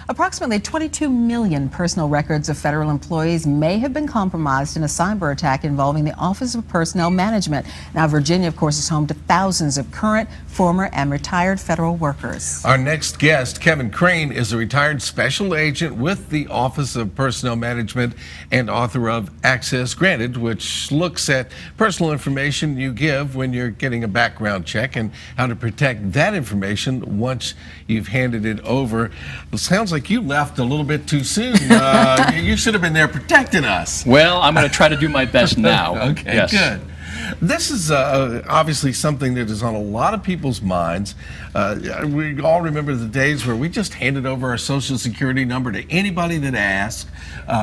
Approximately 22 million personal records of federal employees may have been compromised in a cyber attack involving the Office of Personnel Management. Now, Virginia, of course, is home to thousands of current, former, and retired federal workers. Our next guest, Kevin Crane, is a retired special agent with the Office of Personnel Management and author of Access Granted, which looks at personal information you give when you're getting a background check and how to protect that information once you've handed it over. It sounds like you left a little bit too soon. You should have been there protecting us. Well, I'm going to try to do my best now. Okay, yes. Good. This is obviously something that is on a lot of people's minds. We all remember the days where we just handed over our Social Security number to anybody that asked.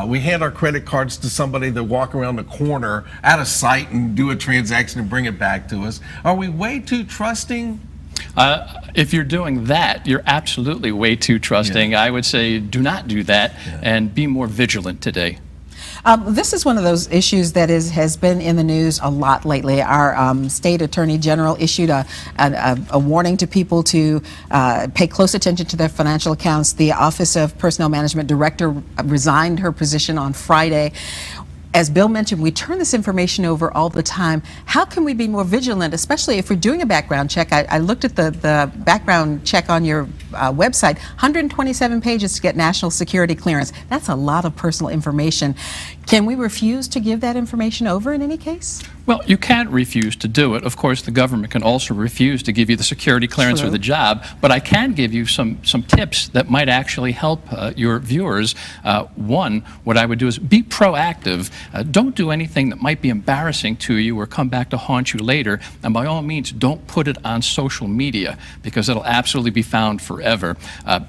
We hand our credit cards to somebody that walk around the corner out of sight and do a transaction and bring it back to us. Are we way too trusting? If you're doing that, you're absolutely way too trusting. Yeah. I would say do not do that, and be more vigilant today. This is one of those issues that has been in the news a lot lately. Our state attorney general issued a warning to people to pay close attention to their financial accounts. The Office of Personnel Management Director resigned her position on Friday. As Bill mentioned, we turn this information over all the time. How can we be more vigilant, especially if we're doing a background check? I looked at the background check on your website, 127 pages to get national security clearance. That's a lot of personal information. Can we refuse to give that information over in any case? Well, you can't refuse to do it. Of course, the government can also refuse to give you the security clearance or the job, but I can give you some tips that might actually help your viewers. One, what I would do is be proactive. Don't do anything that might be embarrassing to you or come back to haunt you later, and by all means, don't put it on social media because it'll absolutely be found forever.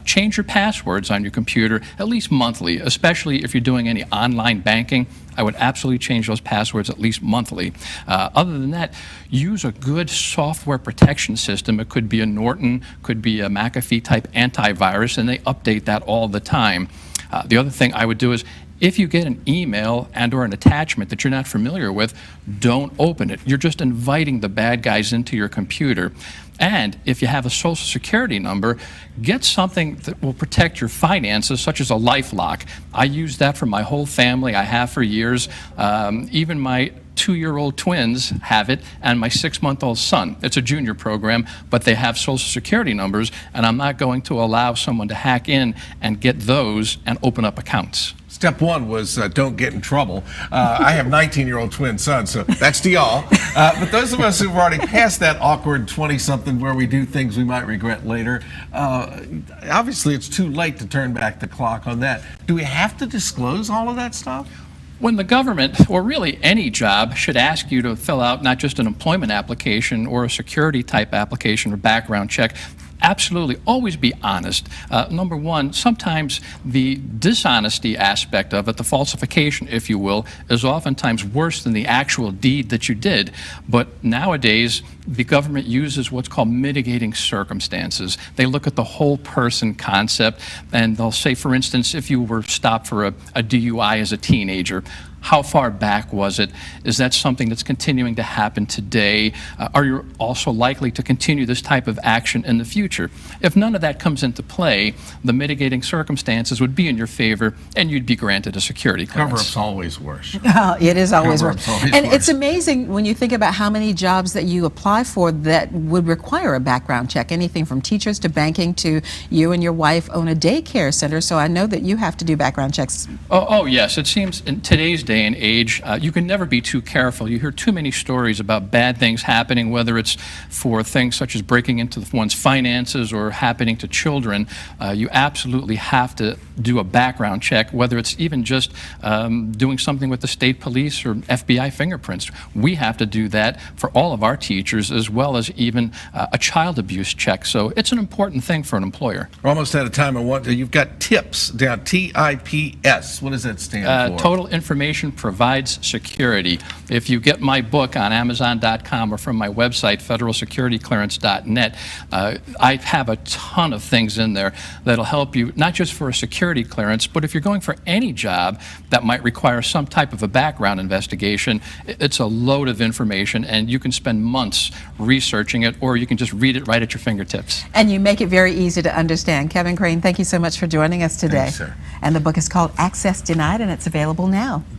Change your passwords on your computer at least monthly, especially if you're doing any online banking. I would absolutely change those passwords at least monthly. Other than that, use a good software protection system. It could be a Norton, could be a McAfee type antivirus, and they update that all the time. The other thing I would do is, if you get an email and or an attachment that you're not familiar with, don't open it. You're just inviting the bad guys into your computer. And if you have a Social Security number, get something that will protect your finances, such as a LifeLock. I use that for my whole family. I have for years. Even my 2-year-old twins have it, and my 6-month-old son. It's a junior program, but they have Social Security numbers, and I'm not going to allow someone to hack in and get those and open up accounts. Step one was don't get in trouble. I have 19-year-old twin sons, so that's to y'all. But those of us who've already passed that awkward 20-something where we do things we might regret later, obviously it's too late to turn back the clock on that. Do we have to disclose all of that stuff? When the government, or really any job, should ask you to fill out not just an employment application or a security type application or background check, absolutely always be honest. Number one, sometimes the dishonesty aspect of it, the falsification, if you will, is oftentimes worse than the actual deed that you did. But nowadays, the government uses what's called mitigating circumstances. They look at the whole person concept, and they'll say, for instance, if you were stopped for a DUI as a teenager, how far back was it? Is that something that's continuing to happen today? Are you also likely to continue this type of action in the future? If none of that comes into play, the mitigating circumstances would be in your favor, and you'd be granted a security clearance. Cover-up's always worse. It is always worse. And it's amazing when you think about how many jobs that you apply for that would require a background check. Anything from teachers to banking to you and your wife own a daycare center, so I know that you have to do background checks. Oh yes, it seems in today's day and age, you can never be too careful. You hear too many stories about bad things happening, whether it's for things such as breaking into one's finances or happening to children. You absolutely have to do a background check, whether it's even just doing something with the state police or FBI fingerprints. We have to do that for all of our teachers, as well as even a child abuse check. So it's an important thing for an employer. We're almost out of time. You've got TIPS down, TIPS. What does that stand for? Total Information information provides security. If you get my book on Amazon.com or from my website, federalsecurityclearance.net, I have a ton of things in there that'll help you, not just for a security clearance, but if you're going for any job that might require some type of a background investigation. It's a load of information, and you can spend months researching it, or you can just read it right at your fingertips. And you make it very easy to understand. Kevin Crane, thank you so much for joining us today. Thanks, sir. And the book is called Access Denied, and it's available now.